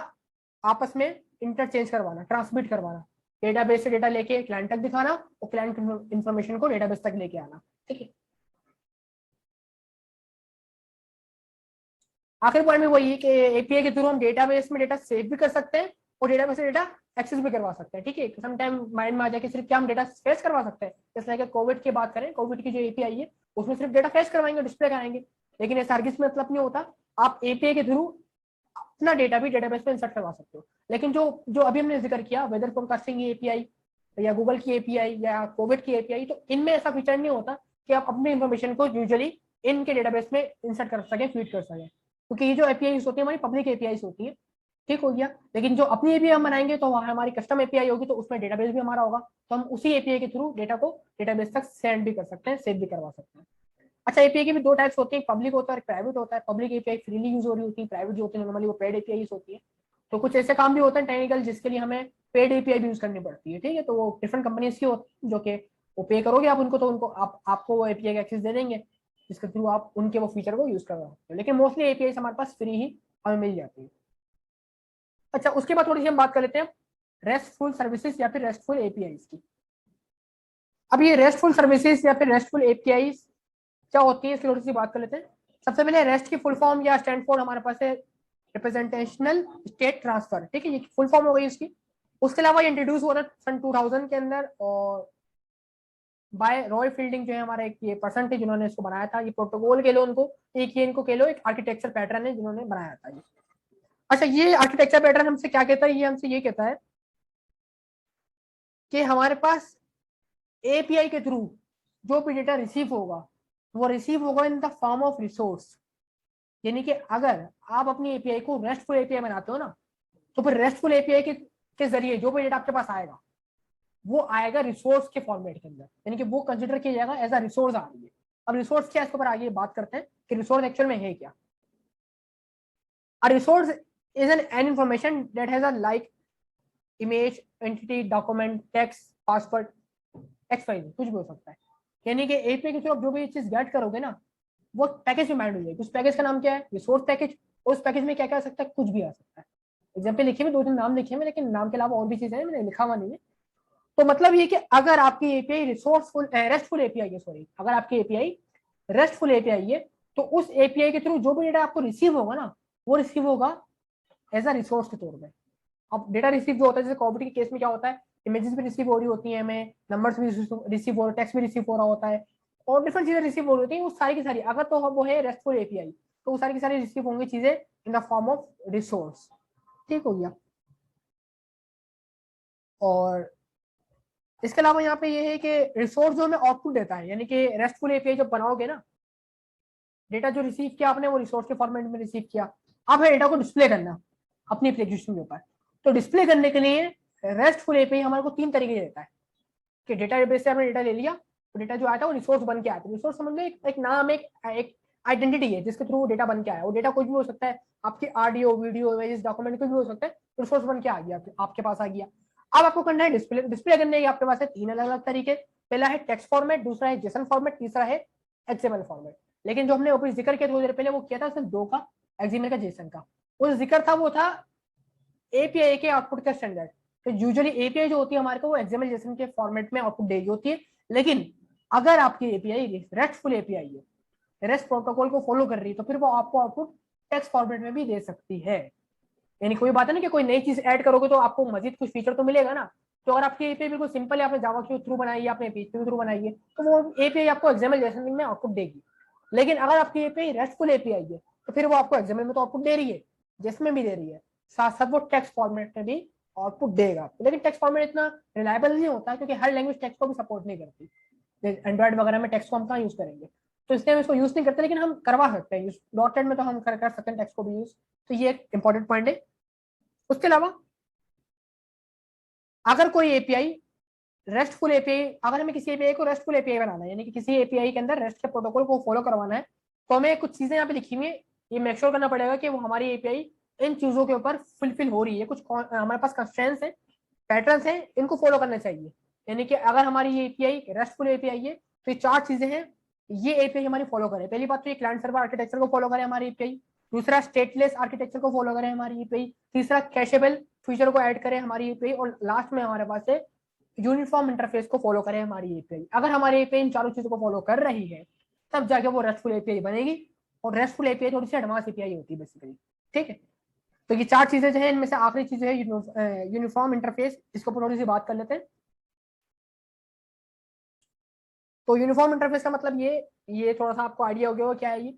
आपस में इंटरचेंज करवाना, ट्रांसमिट करवाना, डेटाबेस से डेटा लेके क्लाइंट तक दिखाना और क्लाइंट इंफॉर्मेशन को डेटाबेस तक लेके आना। ठीक है, आखिर पॉइंट में वही है कि एपीआई के थ्रू हम डेटाबेस में डेटा सेव भी कर सकते हैं और डेटाबेस से डेटा एक्सेस भी करवा सकते हैं। ठीक है, सम टाइम माइंड में आ जाए कि सिर्फ क्या हम डेटा फेच करवा सकते हैं, जैसे कि कोविड की बात करें, कोविड की जो एपीआई है उसमें सिर्फ डेटा फेच करवाएंगे, डिस्प्ले कराएंगे, लेकिन ऐसा हरगिज में मतलब नहीं होता। आप एपीआई के थ्रू अपना डेटा भी डेटाबेस में इंसर्ट करवा सकते हो। लेकिन जो जो अभी हमने जिक्र किया, वेदर फोरकास्टिंग एपीआई या गूगल की एपीआई या कोविड की एपीआई, तो इनमें ऐसा फीचर नहीं होता कि आप अपनी इंफॉर्मेशन को यूजुअली इनके डेटाबेस में इंसर्ट कर सकें, फीड कर सकें, क्योंकि ये जो एपीआई होती है हमारी पब्लिक एपीआई होती है। ठीक हो गया, लेकिन जो अपनी एपीआई हम बनाएंगे तो वहाँ हमारी कस्टम एपीआई होगी, तो उसमें डेटाबेस भी हमारा होगा, तो हम उसी एपीआई के थ्रू डेटा को डेटाबेस तक सेंड भी कर सकते हैं, सेव भी करवा सकते हैं। अच्छा, एपीआई के भी दो टाइप्स होते हैं, पब्लिक होता है और प्राइवेट होता है। पब्लिक एपीआई फ्रीली यूज हो रही होती है, प्राइवेट जो होती है नॉर्मली वो पेड एपीआई होती है। तो कुछ ऐसे काम भी होते हैं टेक्निकल जिसके लिए हमें पेड एपीआई भी यूज करनी पड़ती है। ठीक है, तो वो डिफरेंट कंपनीज की होती है, जो कि वो पे करोगे आप उनको, तो उनको आपको वो एपीआई का एक्सेस दे देंगे जिसके थ्रू आप उनके वो फीचर को यूज कर सकते हो। लेकिन मोस्टली एपीआई हमारे पास फ्री ही हमें मिल जाती है। अच्छा, उसके बाद थोड़ी सी हम बात कर लेते हैं रेस्टफुल सर्विसेज या फिर रेस्टफुल एपीआई की। अब ये रेस्टफुल सर्विसेज या फिर रेस्टफुल एपीआई क्या होती है, इसकी थोड़ी सी बात कर लेते हैं। सबसे पहले रेस्ट की फुल फॉर्म या स्टैंड फॉर हमारे पास है रिप्रेजेंटेशनल स्टेट ट्रांसफर, ठीक है, ये फुल फॉर्म हो गई इसकी। उसके अलावा ये इंट्रोड्यूस हुआ था सन 2000 के अंदर, और बाय रॉय फील्डिंग जो है हमारा एक ये पर्सन थे जिन्होंने इसको बनाया था। ये प्रोटोकॉल के लो उनको, एक ये इनको कह लो एक आर्किटेक्चर पैटर्न है जिन्होंने बनाया था ये। अच्छा, ये आर्किटेक्चर पैटर्न हमसे क्या कहता है? ये हमसे ये कहता है कि हमारे पास एपीआई के थ्रू जो भी डेटा रिसीव होगा वो रिसीव होगा in the form of resource. यानी कि अगर आप अपनी एपीआई को रेस्टफुल एपीआई बनाते हो ना, तो फिर रेस्टफुल एपीआई के जरिए जो भी डेटा आपके पास आएगा वो आएगा रिसोर्स के फॉर्मेट के अंदर, यानी कि वो कंसिडर किया जाएगा एज अ रिसोर्स आ रही है। अब रिसोर्स क्या है, इसके ऊपर आगे बात करते हैं कि रिसोर्स एक्चुअल में है क्या। A resource is an information that has a like image, entity, document, text, password, एक्सवाइज, कुछ भी हो सकता है। यानी कि एपीआई के थ्रू जो भी चीज गेट करोगे ना वो पैकेज में बाइंड हो जाएगी। उस पैकेज का नाम क्या है? Resource package. उस पैकेज में क्या क्या आ सकता है? कुछ भी आ सकता है। एग्जाम्पल लिखे हुए 2-3 नाम लिखे हुए, लेकिन नाम के अलावा और भी चीजें हैं, मैंने लिखा हुआ नहीं है। तो मतलब ये कि अगर आपकी एपीआई रिसोर्सफुल रेस्टफुल एपीआई है, सॉरी, अगर आपकी एपीआई रेस्टफुल एपीआई है तो उस एपीआई के थ्रू जो भी डेटा आपको रिसीव होगा ना वो रिसीव होगा एज अ रिसोर्स के तौर पे। अब डेटा रिसीव जो होता है, जैसे कॉपी के केस में क्या होता है, इमेजेस भी रिसीव हो रही होती है, हमें नंबर्स भी रिसीव हो रहे, टेक्स्ट भी रिसीव हो रहा होता है, और डिफरेंट चीजें रिसीव हो रही होती है। वो सारी की सारी अगर तो वो है रेस्टफुल एपीआई तो वो सारी की सारी रिसीव होंगी चीजें in the form of resource. ठीक हो गया। और इसके अलावा यहाँ पे ये है कि रिसोर्स जो हमें आउटपुट देता है, यानी कि रेस्टफुल एपीआई जब बनाओगे ना, डेटा जो रिसीव किया आपने वो रिसोर्स के फॉर्मेट में रिसीव किया, अब है डेटा को डिस्प्ले करना अपनी एप्लीकेशन के ऊपर। तो डिस्प्ले करने के लिए रेस्टफुल एपीआई हमारे को 3 तरीके देता है कि डेटाबेस से हमने डेटा ले लिया तो डेटा जो आया था वो रिसोर्स बन के आया था। रिसोर्स समझ लो एक नाम, एक आइडेंटिटी है जिसके थ्रू वो डेटा बन के आया। वो डेटा कुछ भी हो सकता है, आपकी ऑडियो, वीडियो, इमेजेस, डॉक्यूमेंट कुछ भी हो सकता है, रिसोर्स बन के आ गया, आपके पास आ गया। अब आपको करना है डिस्प्ले। डिस्प्ले करने के आपके पास है 3 अलग अलग तरीके। पहला है टेक्स्ट फॉर्मेट, दूसरा है जेसन फॉर्मेट, तीसरा है एक्सएमएल फॉर्मेट। लेकिन जो हमने ऊपर जिक्र किया थोड़ी देर पहले वो किया था सिर्फ 2 का, एक्सएमएल का, जेसन का। वो जिक्र था वो था एपीआई के आउटपुट का स्टैंडर्ड। तो यूजुअली एपीआई जो होती है हमारे को वो एक्सएमएल जेसन के फॉर्मेट में आउटपुट देगी होती है। लेकिन अगर आपकी एपीआई रेस्टफुल एपीआई है, रेस्ट प्रोटोकॉल को फॉलो कर रही है, तो फिर वो आपको आउटपुट टेक्स्ट फॉर्मेट में भी दे सकती है। यानी कोई बात है ना कि कोई नई चीज ऐड करोगे तो आपको मजीद कुछ फीचर तो मिलेगा ना। तो अगर आपकी एपीआई बिल्कुल सिंपल है, आपने जावा के थ्रू बनाई है, आपने पीएचपी के थ्रू बनाई है, तो वो एपीआई आपको एक्सएमएल जेसन में आउटपुट देगी। लेकिन अगर आपकी एपीआई रेस्टफुल एपीआई है तो फिर वो आपको एक्सएमएल में तो आउटपुट दे रही है, जिसमें भी दे रही है, साथ साथ वो टेक्स्ट फॉर्मेट में भी आउटपुट देगा। लेकिन टेक्स्ट फॉर्मेट इतना रिलायबल नहीं होता क्योंकि हर लैंग्वेज टेक्स्ट को भी सपोर्ट नहीं करती। एंड्रॉइड वगैरह में टेक्स्ट को हम कहाँ यूज करेंगे, तो इसलिए हम इसको यूज नहीं करते, लेकिन हम करवा सकते हैं यूज। डॉट में तो हम कर सकते हैं टेक्स्ट को भी यूज। तो ये एक इंपॉर्टेंट पॉइंट है। उसके अलावा अगर कोई एपीआई रेस्टफुल एपीआई, अगर हमें किसी एपीआई को रेस्टफुल एपीआई बनाना है, यानी कि किसी एपीआई के अंदर रेस्ट के प्रोटोकॉल को फॉलो करवाना है, तो हमें कुछ चीजें यहाँ पे लिखी हुई है, ये मेक श्योर करना पड़ेगा कि वो हमारी एपीआई इन चीजों के ऊपर फुलफिल हो रही है। कुछ हमारे पास कंस्ट्रेंट्स है, पैटर्न्स हैं, इनको फॉलो करना चाहिए। यानी कि अगर हमारी ये एपीआई रेस्टफुल एपीआई है तो ये 4 चीजें हैं, ये एपीआई हमारी फॉलो करे। पहली बात तो ये क्लाइंट सर्वर आर्किटेक्चर को फॉलो करे हमारी एपीआई। दूसरा स्टेटलेस आर्किटेक्चर को फॉलो करे हमारी एपीआई। तीसरा कैशेबल फीचर को ऐड करे हमारी एपीआई। और लास्ट में हमारे पास है यूनिफॉर्म इंटरफेस को फॉलो करे हमारी एपीआई। अगर हमारी एपीआई इन चारों चीजों को फॉलो कर रही है तब जाके वो रेस्टफुल एपीआई बनेगी। और रेस्टफुल एपीआई थोड़ी सी एडवांस एपीआई होती है बेसिकली। ठीक है, तो ये 4 चीजें जो है, इनमें से आखिरी चीज है यूनिफॉर्म इंटरफेस। इसको थोड़ी सी बात कर लेते हैं। तो यूनिफॉर्म इंटरफेस का मतलब ये थोड़ा सा आपको आइडिया हो गया होगा क्या है ये,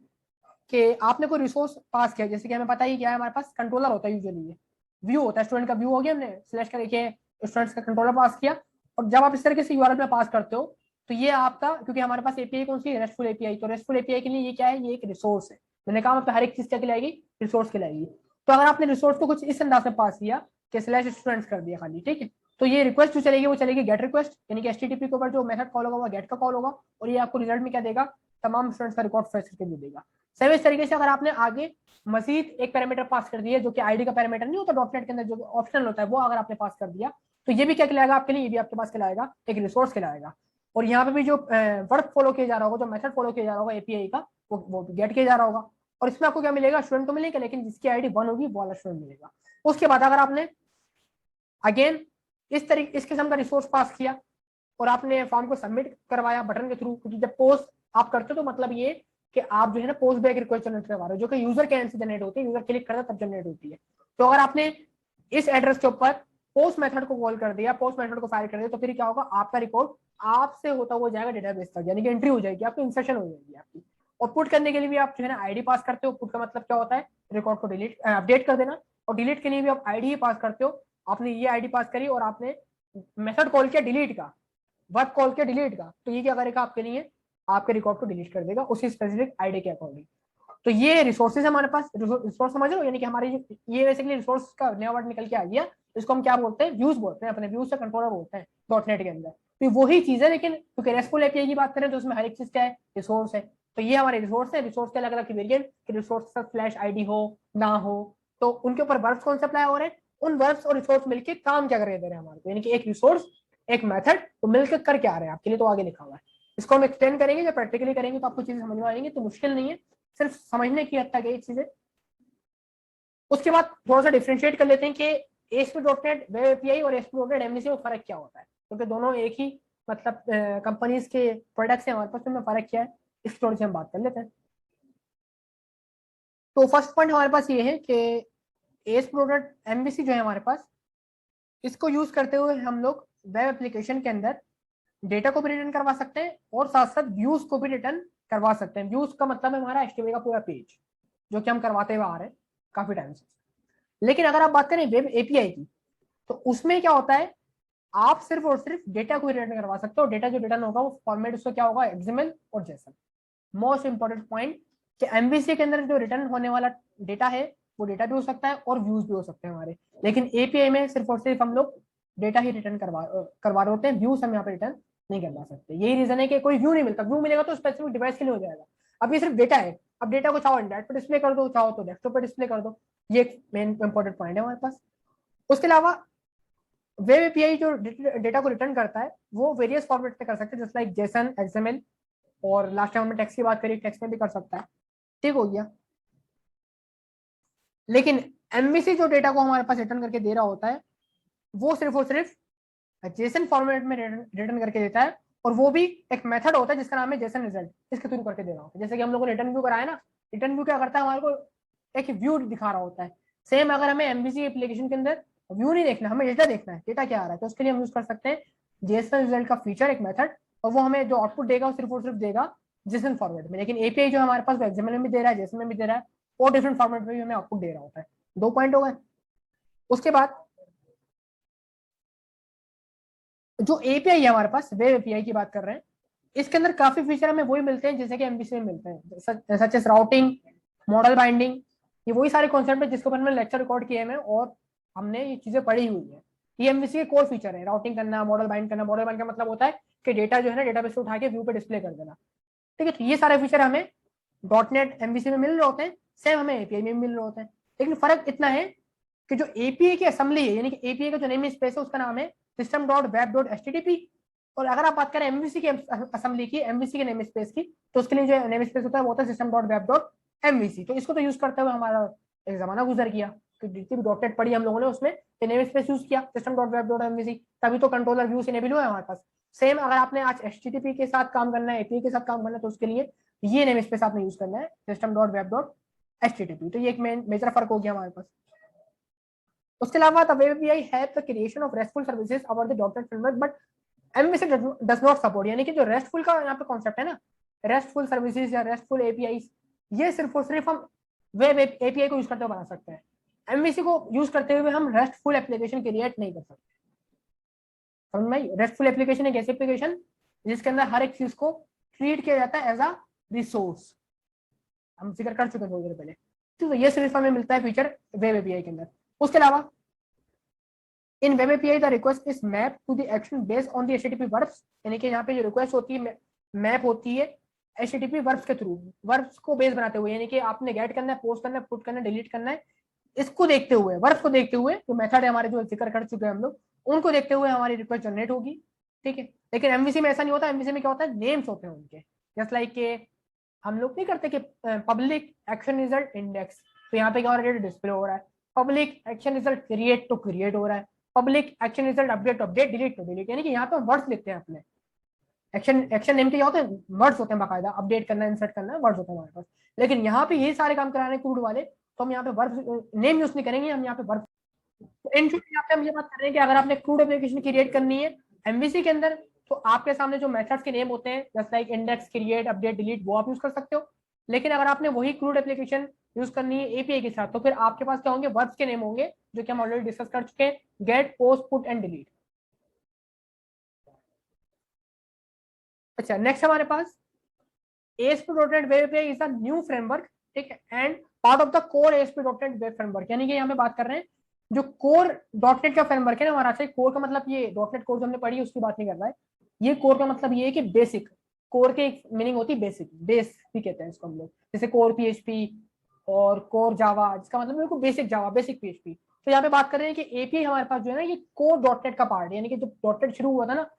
कि आपने कोई रिसोर्स पास किया, जैसे कि हमें पता ही क्या है, हमारे पास कंट्रोलर होता है यूजुअली, ये व्यू होता है, स्टूडेंट का व्यू हो गया, हमने सिलेक्ट करके स्टूडेंट्स का कंट्रोलर पास किया। और जब आप इस तरीके से यूआरएल में पास करते हो तो ये आपका, क्योंकि हमारे पास एपीआई कौन सी है, रेस्टफुल एपीआई, तो रेस्टफुल एपीआई के लिए ये क्या है, ये एक रिसोर्स है। मैंने कहा हर एक चीज क्या कहलाएगी, रिसोर्स कहलाएगी। तो अगर आपने रिसोर्स को कुछ इस अंदाज में पास किया कि स्लैश स्टूडेंट्स कर दिया खाली, ठीक है, तो ये रिक्वेस्ट जो चलेगी वो चलेगी गेट रिक्वेस्ट, यानी कि एचटीटीपी के ऊपर जो मेथड कॉल होगा वो गेट का कॉल होगा। और ये आपको रिजल्ट में क्या देगा, तमाम स्टूडेंट्स का रिकॉर्ड फेच करके भी देगा। सेम इस तरीके से अगर आपने आगे मजीद एक पैरामीटर पास कर दिया जो कि आईडी का पैरामीटर नहीं होता डॉटनेट के अंदर, जो ऑप्शनल होता है, वो अगर आपने पास कर दिया तो ये भी क्या कहलाएगा आपके लिए, ये भी आपके पास कहलाएगा एक रिसोर्स कहलाएगा। और यहाँ पे भी जो वर्क फॉलो किया जा रहा होगा, जो मेथड फॉलो किया जा रहा होगा एपीआई का, वो गेट किया जा रहा होगा। और इसमें आपको क्या मिलेगा, स्टूडेंट तो मिलेगा, लेकिन जिसकी आईडी 1 होगी वो वाला स्टूडेंट मिलेगा। उसके बाद अगर आपने अगेन इस किस्म का रिसोर्स पास किया और आपने फॉर्म को सबमिट करवाया बटन के थ्रू, क्योंकि जब पोस्ट आप करते हो तो मतलब ये कि आप जो है ना पोस्ट बैक रिक्वेस्ट जनरेट करवा रहे हो, जो कि यूजर के एंड से जनरेट होती है, यूजर क्लिक करता तब जनरेट होती है। तो अगर आपने इस एड्रेस के ऊपर पोस्ट मेथड को कॉल कर दिया, पोस्ट मेथड को फायर कर दिया, तो फिर क्या होगा, आपका रिकॉर्ड आपसे होता हुआ जाएगा डेटाबेस तक, यानी कि एंट्री हो जाएगी, आपकी इंसर्शन हो जाएगी आपकी। और पुट करने के लिए भी आप जो है ना आईडी पास करते हो। पुट का मतलब क्या होता है, रिकॉर्ड को डिलीट अपडेट कर देना, और डिलीट के लिए भी आप आईडी ही पास करते हो। आपने ये आईडी पास करी और आपने मेथड कॉल किया डिलीट का, वर्क कॉल किया डिलीट का, तो ये क्या करेगा आपके लिए, आपके रिकॉर्ड को डिलीट कर देगा उसी स्पेसिफिक आईडी के अकॉर्डिंग। तो ये रिसोर्सेज हमारे पास, रिसोर्स समझ रहे हो, यानी कि हमारी ये बेसिकली रिसोर्स का नया वर्ड निकल के आ गया। इसको हम क्या बोलते हैं, व्यूज बोलते हैं, अपने व्यूज से कंट्रोलर बोलते हैं डॉटनेट के अंदर। तो वही चीज है, लेकिन क्योंकि रेस्टफुल एपीआई की बात करें तो उसमें हर एक चीज क्या है, रिसोर्स है। तो ये हमारे रिसोर्स है। रिसोर्स के अलग अलग वेरिएंट, रिसोर्स स्लैश आईडी हो ना हो, तो उनके ऊपर वर्ब्स कौन से अप्लाई हो रहे हैं, उन वर्ब्स और रिसोर्स मिलकर काम क्या कर रहे हैं हमारे को, यानी कि एक रिसोर्स एक मेथड तो मिलकर कर क्या रहे हैं आपके लिए, तो आगे लिखा हुआ है। इसको हम एक्सटेंड करेंगे, जब प्रैक्टिकली करेंगे तो आपको चीजें समझ में आएंगी, तो मुश्किल नहीं है, सिर्फ समझने की हद तक है चीजें। उसके बाद थोड़ा सा डिफ्रेंशिएट कर लेते हैं कि ASP.NET वेब एपीआई और ASP.NET MVC में फर्क क्या होता है, क्योंकि दोनों एक ही मतलब कंपनीज के प्रोडक्ट्स हैं हमारे पास, उनमें फर्क क्या है, इस थोड़ी सी हम बात कर लेते हैं। तो फर्स्ट पॉइंट हमारे पास ये है कि ASP.NEट MVC जो है हमारे पास, इसको यूज करते हुए हम लोग वेब एप्लीकेशन के अंदर डेटा को भी रिटर्न करवा सकते हैं और साथ साथ व्यूज को भी रिटर्न करवा सकते हैं। व्यूज का मतलब है हमारा HTML का पूरा पेज, जो कि हम करवाते हुए आ रहे हैं काफी टाइम से। लेकिन अगर आप बात करें वेब एपीआई की, तो उसमें क्या होता है, आप सिर्फ और सिर्फ डेटा को रिटर्न करवा सकते हो। डेटा जो रिटर्न होगा वो फॉर्मेट उसका क्या होगा, XML और JSON। मोस्ट इंपॉर्टेंट पॉइंट कि MVC के अंदर जो रिटर्न होने वाला डेटा है वो डेटा भी हो सकता है और व्यूज भी हो सकते हैं हमारे, लेकिन एपीआई में सिर्फ और सिर्फ हम लोग डेटा ही रिटर्न करवा रहे होते हैं, व्यूज हम यहाँ पे रिटर्न नहीं करवा सकते। यही रीजन है कि कोई व्यू नहीं मिलता, व्यू मिलेगा तो स्पेसिफिक डिवाइस के लिए हो जाएगा। अब ये सिर्फ डेटा है, अब डेटा को चाहो एंड्रॉइड पर डिस्प्ले कर दो, चाहो तो डेस्कटॉप पर डिस्प्ले कर दो, ये एक मेन इंपॉर्टेंट पॉइंट है हमारे पास। उसके अलावा वेब एपीआई जो डेटा को रिटर्न करता है वो वेरियस फॉर्मेट में कर सकते हैं, जैसे लाइक जेसन, XML, और लास्ट टाइम हमने टेक्स्ट की बात करी, टेक्स्ट में भी कर सकता है, ठीक हो गया। लेकिन MVC जो डेटा को हमारे पास रिटर्न करके दे रहा होता है वो सिर्फ और सिर्फ जेसन फॉर्मेट में रिटर्न करके देता है, और वो भी एक मेथड होता है जिसका नाम है जेसन रिजल्ट, इसके थ्रू करके दे रहा होता है। जैसे कि हम लोगों ने रिटर्न व्यू कराया ना, रिटर्न व्यू क्या करता है, हमारे को एक व्यू दिखा रहा होता है। सेम अगर हमें MVC एप्लीकेशन के अंदर व्यू नहीं देखना, हमें डेटा देखना है, डेटा क्या आ रहा है, तो उसके लिए हम यूज कर सकते हैं जेसन रिजल्ट का फीचर, एक मेथड, और वो हमें जो आउटपुट देगा वो सिर्फ और सिर्फ देगा जेसन फॉर्मेट में। लेकिन एपीआई जो हमारे पास XML में भी दे रहा है, जेसन में भी दे रहा है, और डिफरेंट फॉर्मेट में भी हमें आउटपुट दे रहा होता है। 2 पॉइंट हो गए। उसके बाद जो एपीआई है हमारे पास, वेब एपीआई की बात कर रहे हैं, इसके अंदर काफी फीचर हमें वही मिलते हैं जैसे कि MVC में मिलते हैं, such as routing, model binding. ये वही सारे कॉन्सेप्ट है जिसके ऊपर हमने लेक्चर रिकॉर्ड किए हैं और हमने ये चीजें पढ़ी हुई है। ये MVC के कोर फीचर है, राउटिंग करना, मॉडल बाइंड करना। मॉडल बाइंड का मतलब होता है कि डेटा जो है ना डेटाबेस से उठा के व्यू पे डिस्प्ले कर देना, ठीक है। तो ये सारे फीचर हमें .NET MVC में मिल रहे होते हैं, सेम हमें एपीआई में मिल रहे होते हैं। लेकिन फर्क इतना है कि जो एपीआई की असेंबली है, यानी कि एपीआई का जो नेम स्पेस है उसका नाम है system.web.http, और अगर आप बात करें MVC की असेंबली की, MVC के नेम स्पेस की, तो उसके लिए जो नेम स्पेस होता है वो होता है system.web.mvc। तो इसको तो यूज करते हुए हमारा एक जमाना गुजर गया कि जितनी भी .NET पढ़ी हम लोगों ने उसमें नेम स्पेस यूज किया system.web.mvc, तभी तो कंट्रोलर व्यूज इनेबल हुआ है हमारे पास। सेम अगर आपने आज HTTP के साथ काम करना है, एपीआई के साथ काम करना है, तो उसके लिए ये नेम स्पेस आपने यूज करना है system.web.http। तो ये एक मेजर फर्क हो गया हमारे पास। उसके अलावा the web API have the creation of restful services over the .NET framework, but MVC does not support. यानी कि जो रेस्टफुल का यहाँ पे कॉन्सेप्ट है ना, रेस्टफुल सर्विसेज या रेस्टफुल एपीआई, ये सिर्फ और सिर्फ हम वेब एपीआई को यूज करते हुए बना सकते हैं। MVC को यूज करते हुए हम रेस्टफुल एप्लीकेशन क्रिएट नहीं कर सकते। समझ में? रेस्टफुल एप्लीकेशन एक ऐसी एप्लीकेशन जिसके अंदर हर एक चीज को ट्रीट किया जाता है एज अ रिसोर्स, हम जिक्र कर चुके थोड़ी देर पहले। तो ये सिर्फ हमें मिलता है फीचर वेब एपीआई के अंदर। उसके अलावा in web API the request is map to the action based on the HTTP verbs, यानी कि यहाँ पे जो रिक्वेस्ट होती है मैप होती है HTTP वर्ब्स के थ्रू, वर्ब्स को बेस बनाते हुए, यानी कि आपने गेट करना है, पोस्ट करना है, पुट करना है, डिलीट करना है, इसको देखते हुए, वर्ब्स को देखते हुए, जो मेथड है हमारे जो जिक्र कर चुके हैं हम लोग, उनको देखते हुए हमारी रिक्वेस्ट जनरेट होगी, ठीक है। लेकिन MVC में ऐसा नहीं होता। MVC में क्या होता है, नेम्स होते हैं उनके, जस्ट लाइक के हम लोग नहीं करते कि पब्लिक एक्शन रिजल्ट इंडेक्स, तो यहाँ पे क्या हो रहा है, डिस्प्ले हो रहा है। पब्लिक एक्शन रिजल्ट क्रिएट तो क्रिएट हो रहा है, पब्लिक एक्शन रिजल्ट अपडेट तो अपडेट, डिलीट तो डिलीट, यानी कि यहाँ पे वर्ड्स लिखते हैं अपने एक्शन नेम के क्या होते हैं, वर्ड्स होते हैं बाकायदा, अपडेट करना, इंसर्ट करना, वर्ड्स होते हैं हमारे पास। लेकिन यहाँ पे ये सारे काम करा रहे हैं क्रूड वाले, तो हम यहाँ पे वर्ब नेम यूज नहीं करेंगे, हम यहाँ पे वर्ब। इन शॉर्ट यहाँ पे हम ये बात कर रहे हैं कि अगर आपने क्रूड एप्लीकेशन क्रिएट करनी है एमवीसी के अंदर, तो आपके सामने जो मेथड्स के नेम होते हैं just like index, create, update, delete, वो आप यूज कर सकते हो। लेकिन अगर आपने वही क्रूड एप्लीकेशन यूज करनी है एपीआई के साथ, तो फिर आपके पास क्या होंगे, वर्ब्स के नेम होंगे, जो कि हम ऑलरेडी डिस्कस कर चुके हैं, get, post, put and delete. अच्छा, नेक्स्ट हमारे पास ASP.NET Web API is a new framework, ठीक है, and part of the core ASP.NET web framework. यानी कि यहाँ पे बात कर रहे हैं जो कोर डॉटनेट का फ्रेमवर्क है ना हमारा। अच्छा, कोर का मतलब ये डॉटनेट कोर जो हमने पढ़ी है उसकी बात नहीं कर रहा है। ये कोर का मतलब ये है कि बेसिक, कोर के एक मीनिंग होती है बेसिक, बेस भी कहते हैं इसको हम लोग, जैसे कोर पीएचपी और कोर जावा, जिसका मतलब बिल्कुल बेसिक जावा, बेसिक पीएचपी। तो यहाँ पे बात कर रहे हैं कि एपीआई हमारे पास जो है ना, ये कोर डॉटनेट का पार्ट है, यानी कि जब डॉटनेट शुरू हुआ था ना,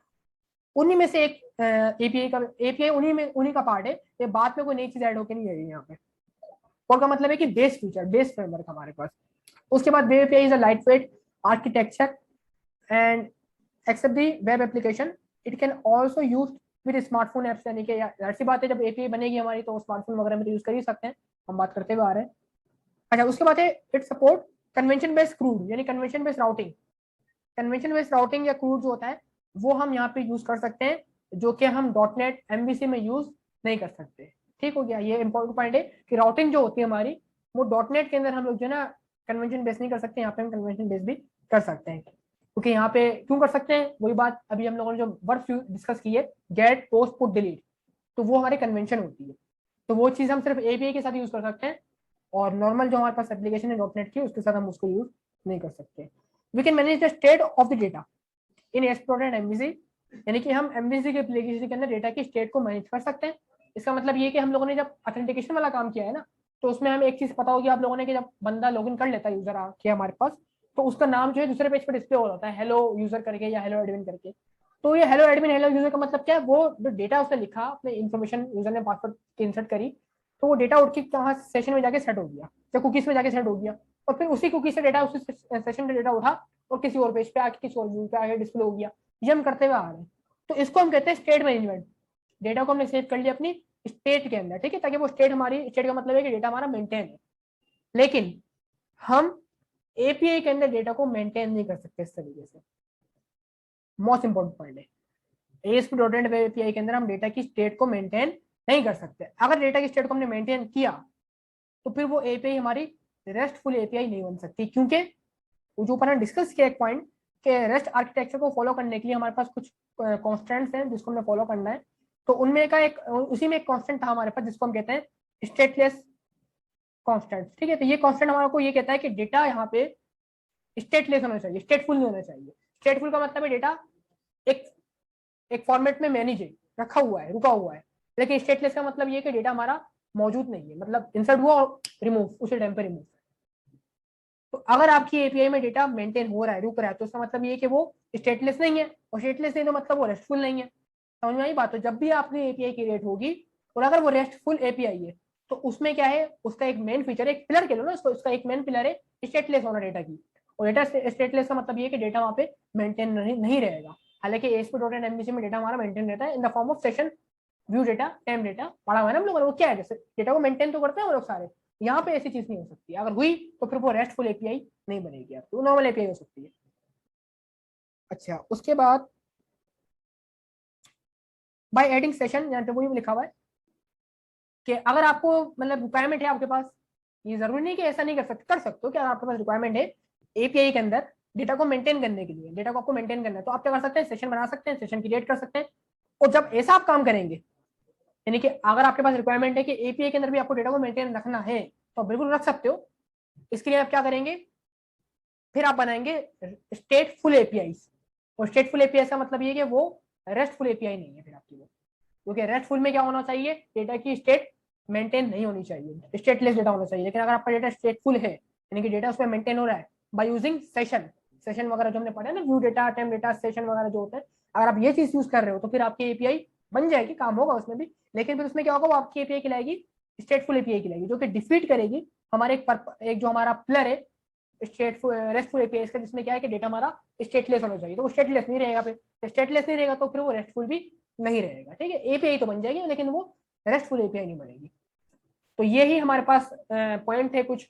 उन्हीं में से एक एपीआई उन्हीं का पार्ट है। ये बाद में कोई नई चीज ऐड होकर नहीं आई यहाँ पे। कोर का मतलब है कि बेस फीचर, बेस फ्रेमवर्क हमारे पास। उसके बाद web API is a light weight architecture and except the web application, it can also use with smartphone apps. यानी कि ऐसी बात है, जब एपीआई बनेगी हमारी तो स्मार्टफोन वगैरह में तो यूज कर ही सकते हैं, हम बात करते हुए आ रहे हैं। अच्छा, उसके बाद है it support convention based CRUD, यानी convention based routing. Convention based routing या क्रूड जो होता है वो हम यहाँ पे यूज कर सकते हैं, जो कि हम डॉटनेट एमबीसी में यूज नहीं कर सकते। ठीक हो गया, ये इंपॉर्टेंट पॉइंट है कि राउटिंग जो होती है हमारी, वो डॉटनेट के अंदर हम लोग जो है ना कन्वेंशन बेस्ड नहीं कर सकते, यहाँ पे हम कन्वेंशन बेस्ड भी कर सकते हैं। क्योंकि यहाँ पे क्यों कर सकते हैं, वही बात अभी हम लोगों ने जो वर्ब डिस्कस की है, गेट, पोस्ट, पुट, डिलीट, तो वो हमारी कन्वेंशन होती है। तो वो चीज हम सिर्फ एपीआई के साथ यूज कर सकते हैं, और नॉर्मल जो हमारे पास एप्लीकेशन है डॉटनेट की, उसके साथ हम उसको यूज नहीं कर सकते। We can manage the state of the data in ASP.NET MVC, यानी कि हम MVC के एप्लीकेशन के अंदर डेटा की स्टेट को मैनेज कर सकते हैं। इसका मतलब ये कि हम लोगों ने जब ऑथेंटिकेशन वाला काम किया है ना, तो उसमें हमें एक चीज पता होगी आप लोगों ने, कि जब बंदा लॉगिन कर लेता है यूजर आके हमारे पास, तो उसका नाम जो है दूसरे पेज पर डिस्प्ले हो जाता है, हेलो यूजर करके या हेलो एडमिन करके। तो ये हेलो एडमिन, हेलो यूजर का मतलब क्या है, वो जो डेटा उसने लिखा, अपने इन्फॉर्मेशन यूजर ने पासवर्ड इंसर्ट करी, तो वो डेटा उठ के कहाँ सेशन में जाके सेट हो गया, या कुकीज में जाके सेट हो गया, और फिर उसी कुकी से डेटा, उसी सेशन का डेटा उठा और किसी और पेज पे आके, किसी और व्यू पे आके डिस्प्ले हो गया। ये हम करते हुए आ रहे हैं। तो इसको हम कहते हैं स्टेट मैनेजमेंट। डेटा को हमने सेव कर लिया अपनी स्टेट के अंदर, ठीक है, ताकि वो स्टेट हमारी, स्टेट का मतलब है कि डेटा हमारा मेंटेन है। लेकिन हम एपीआई के अंदर डेटा को मेंटेन नहीं कर सकते इस तरीके से। मोस्ट इंपॉर्टेंट पॉइंट है, ASP.NET वेब एपीआई के अंदर हम डेटा की स्टेट को मेंटेन नहीं कर सकते। अगर डेटा की स्टेट को हमने मेंटेन किया, तो फिर वो एपीआई हमारी रेस्टफुल एपीआई नहीं बन सकती, क्योंकि जो ऊपर हमने डिस्कस किया एक पॉइंट, कि रेस्ट आर्किटेक्चर को फॉलो करने के लिए हमारे पास कुछ कॉन्स्टेंट्स हैं जिसको हमें फॉलो करना है। तो उनमें का एक, उसी में एक कॉन्स्टेंट था हमारे पास जिसको हम कहते हैं स्टेटलेस कॉन्स्टेंट। ठीक है, तो ये कॉन्स्टेंट हमारे को ये कहता है कि डेटा यहाँ पे स्टेटलेस होना चाहिए, स्टेटफुल नहीं होना चाहिए। स्टेटफुल का मतलब है डेटा एक एक फॉर्मेट में मैनेज है, रखा हुआ है, रुका हुआ है। लेकिन स्टेटलेस का मतलब ये कि डेटा हमारा मौजूद नहीं है, मतलब इंसर्ट हुआ और रिमूव, उसी टाइम पे रिमूव। तो अगर आपकी एपीआई में डेटा मेंटेन हो रहा है, रुक रहा है, तो उसका मतलब ये है कि वो स्टेटलेस नहीं है, और स्टेटलेस नहीं तो मतलब वो रेस्टफुल नहीं है। समझ में आई बात। तो जब भी आपकी एपीआई क्रिएट होगी और अगर वो रेस्टफुल एपीआई है, तो उसमें क्या है, उसका एक मेन फीचर, एक पिलर कह लो ना उसको, उसका एक मेन पिलर है स्टेटलेस होना डेटा की। और डेटा स्टेटलेस का मतलब ये कि डेटा वहाँ पे मेंटेन नहीं रहेगा। हालांकि ASP.NET MVC में डेटा हमारा मेंटेन रहता है in the form of session, view data, time data, पढ़ा हुआ है ना हम लोगों ने, वो क्या है, जैसे डेटा को मेंटेन तो करते हैं हम लोग सारे। यहाँ पे ऐसी चीज नहीं हो सकती, अगर हुई तो फिर वो रेस्टफुल एपीआई नहीं बनेगी, आपकी वो नॉर्मल एपीआई हो सकती है। अच्छा, उसके बाद बाय एडिंग सेशन, यहाँ पे वही लिखा हुआ है कि अगर आपको मतलब रिक्वायरमेंट है आपके पास, ये जरूरी नहीं कि ऐसा नहीं कर सकते हो कि अगर आपके पास रिक्वायरमेंट है एपीआई के अंदर डेटा को मेंटेन करने के लिए, डेटा को आपको मेंटेन करना है, तो आप क्या कर सकते हैं, सेशन बना सकते हैं, सेशन क्रिएट कर सकते हैं। और जब ऐसा आप काम करेंगे, यानी कि अगर आपके पास रिक्वायरमेंट है कि एपीआई के अंदर भी आपको डेटा को मेंटेन रखना है, तो आप बिल्कुल रख सकते हो। इसके लिए आप क्या करेंगे, फिर आप बनाएंगे स्टेटफुल एपीआई। और स्टेटफुल एपीआई का मतलब ये कि वो रेस्टफुल एपीआई नहीं है फिर आपकी वो, क्योंकि रेस्टफुल में क्या होना चाहिए, डेटा की स्टेट मेंटेन नहीं होनी चाहिए, स्टेटलेस डेटा होना चाहिए। लेकिन अगर आपका डेटा स्टेटफुल है, यानी कि डेटा उसमें मेंटेन हो रहा है बाय यूजिंग सेशन, सेशन वगैरह जो हमने पढ़ा है ना, व्यू डेटा, टेम डेटा, सेशन वगैरह जो होते हैं, अगर आप ये चीज यूज कर रहे हो, तो फिर आपकी एपीआई बन जाएगी, काम होगा उसमें भी। लेकिन फिर उसमें क्या होगा, वो आपकी एपीआई खिलाएगी स्टेटफुल एपीआई खिलाएगी, जो कि डिफीट करेगी हमारे एक जो हमारा पिलर है स्टेटफुल रेस्टफुल एपीआई का, जिसमें क्या है कि डेटा हमारा स्टेटलेस होना चाहिए। तो वो स्टेटलेस नहीं रहेगा, फिर स्टेटलेस नहीं रहेगा तो फिर वो रेस्टफुल भी नहीं रहेगा, ठीक है। एपीआई तो बन जाएगी लेकिन वो रेस्टफुल एपीआई नहीं बनेगी। तो ये ही हमारे पास पॉइंट है कुछ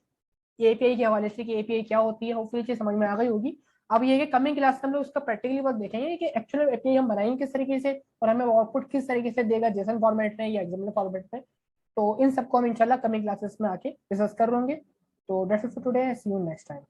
एपीआई के हवाले से कि एपीआई क्या होती है। होपफुली चीज समझ में आ गई होगी। अब ये कि कमिंग क्लास में हम लोग उसका प्रैक्टिकली वर्क देखेंगे कि एक्चुअली एपीआई हम बनाएंगे किस तरीके से और हमें आउटपुट किस तरीके से देगा, जेसन फॉर्मेट में या एक्सएमएल फॉर्मेट में। तो इन सबको हम इंशाल्लाह कमिंग क्लासेस में आके डिस्कस कर लेंगे। तो that's it for today, see you next time.